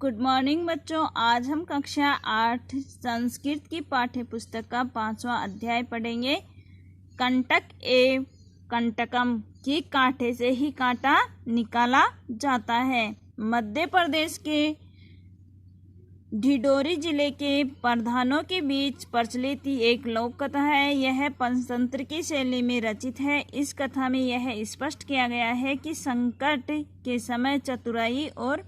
Good morning बच्चों। आज हम कक्षा 8 संस्कृत की पाठ्य पुस्तक का 5वां अध्याय पढ़ेंगे। कंटक एवं कंटकम की कांटे से ही कांटा निकाला जाता है। मध्य प्रदेश के ढिंढोरी जिले के प्रधानों के बीच प्रचलित एक लोक कथा है। यह पंचतंत्र की शैली में रचित है। इस कथा में यह स्पष्ट किया गया है कि संकट के समय चतुराई और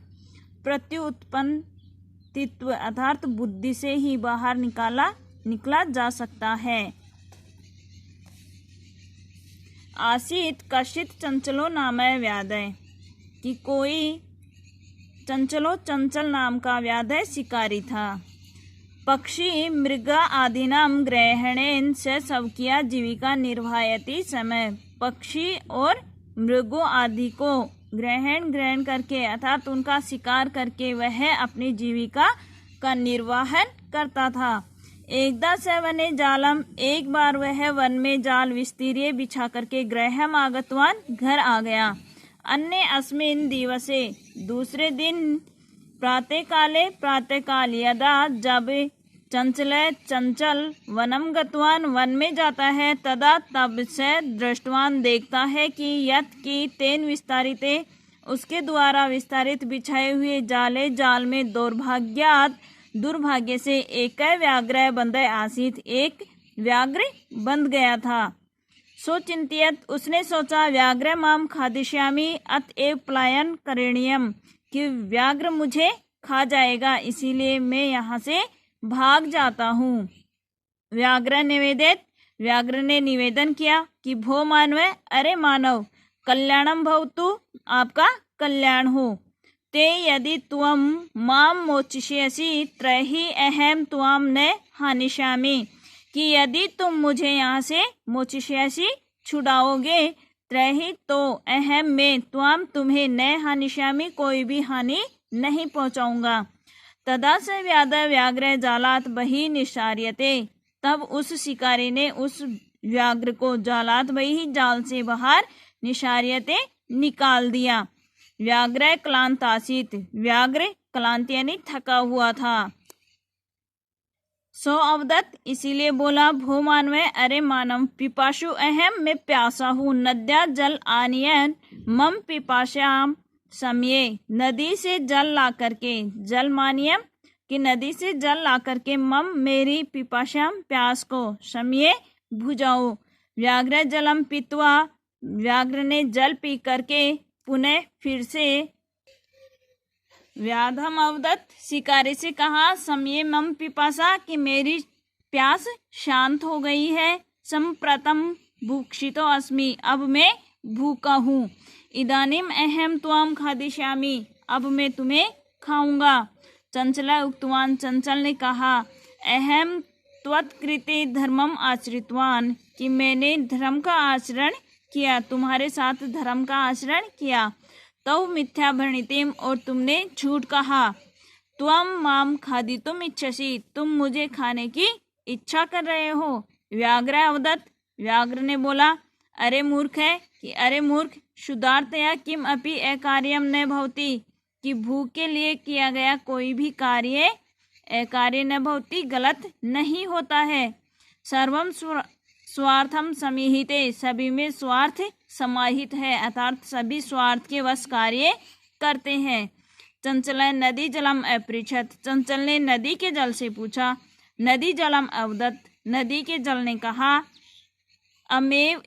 प्रत्युत्पन्नतित्व अर्थात बुद्धि से ही बाहर निकला जा सकता है। आसीत कश्चित चंचलो नामय व्याधय कि कोई चंचल नाम का व्याधय शिकारी था। पक्षी मृग आदिनाम ग्रहणेन से सबकिया जीविका निर्वाहयति समय। पक्षी और मृगों आदि को ग्रहण करके अर्थात उनका शिकार करके वह अपनी जीविका का निर्वाहन करता था। एकदा स वने जालम, एक बार वह वन में जाल विस्तीर्य बिछा करके गृहम आगतवान घर आ गया। अन्य अस्मिन दिवसे, दूसरे दिन प्रातःकाल यदा जब चंचल वनम गतवान वन में जाता है, तदा तब से दृष्टवान देखता है कि यत की तेन विस्तारिते उसके द्वारा विस्तारित बिछाए हुए जाल में दुर्भाग्य से एक व्याघ्र बंधे आसीत, एक व्याघ्र बंध गया था। सो चिंतित, उसने सोचा व्याघ्र माम खादिष्यामि अतएव पलायन करणीयम कि व्याघ्र मुझे खा जाएगा, इसीलिए मैं यहाँ से भाग जाता हूँ। व्याघ्र ने निवेदन किया कि भो मानव, अरे मानव, कल्याणम भवतु, आपका कल्याण हो। ते यदि त्वम माम मोचिष्यसि त्रहि अहम त्वाम न हानिष्यामि कि यदि तुम मुझे यहाँ से मोचिष्यसि छुड़ाओगे, त्रहि तो अहम में त्वाम तुम्हें न हानिष्यामि कोई भी हानि नहीं पहुँचाऊंगा। तदा से व्याघ्र जालात बही निशार्यते, तब उस शिकारी ने उस व्याघ्र को जालात बही जाल से बाहर निशार्यते निकाल दिया। व्याघ्र क्लांत आसीत, व्याघ्र क्लांत यानी थका हुआ था। सो अवदत, इसीलिए बोला भो मानव, अरे मानव, पिपाशु अहम, मैं प्यासा हूँ। नद्या जल आनयन मम पिपाशाम समये, नदी से जल ला करके, जल मानियम कि नदी से जल ला करके, मम मेरी पिपाशाम प्यास को, समये बुझाओ। व्याघ्र जलम पीत्वा, व्याघ्र ने जल पी करके पुनः फिर से व्याधम अवदत, शिकारी से कहा समये मम पिपासा कि मेरी प्यास शांत हो गई है। संप्रतम भूक्षितो अस्मि, अब मैं भूखा हूँ। इदानीम अहम त्वाम खादिष्यामि, अब मैं तुम्हें खाऊंगा। चंचल उक्तवान, चंचल ने कहा अहम त्वत्कृते धर्मम आचरितवान कि मैंने धर्म का आचरण किया, तुम्हारे साथ धर्म का आचरण किया। तो मिथ्या भणितिम, और तुमने झूठ कहा। त्वम माम खादितुम इच्छसि, तुम मुझे खाने की इच्छा कर रहे हो। व्याघ्र अवदत, व्याघ्र ने बोला अरे मूर्ख है कि अरे मूर्ख, शुद्धार्थया किम अपि अकार्यम न भवति कि भूख के लिए किया गया कोई भी कार्य अकार्य न भवति, गलत नहीं होता है। सर्वम स्वार्थम समीहिते, सभी में स्वार्थ समाहित है अर्थात सभी स्वार्थ के वश कार्य करते हैं। चंचल नदी जलम अपृच्छत, चंचल ने नदी के जल से पूछा। नदी जलम अवदत, नदी के जल ने कहा अमेव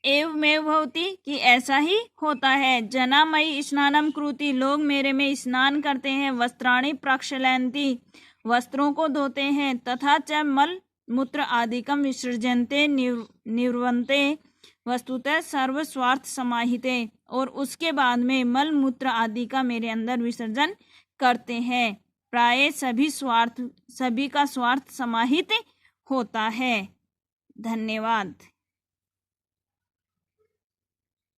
एवमेव भवति कि ऐसा ही होता है। जना मयि स्नानम कुरुति, लोग मेरे में स्नान करते हैं। वस्त्राणि प्रक्षालयन्ति, वस्त्रों को धोते हैं। तथा च मल मूत्र आदिकम विसर्जन्ते निवृन्ते, वस्तुतः सर्व स्वार्थ समाहिते, और उसके बाद में मल मूत्र आदि का मेरे अंदर विसर्जन करते हैं। प्राय सभी का स्वार्थ समाहित होता है। धन्यवाद।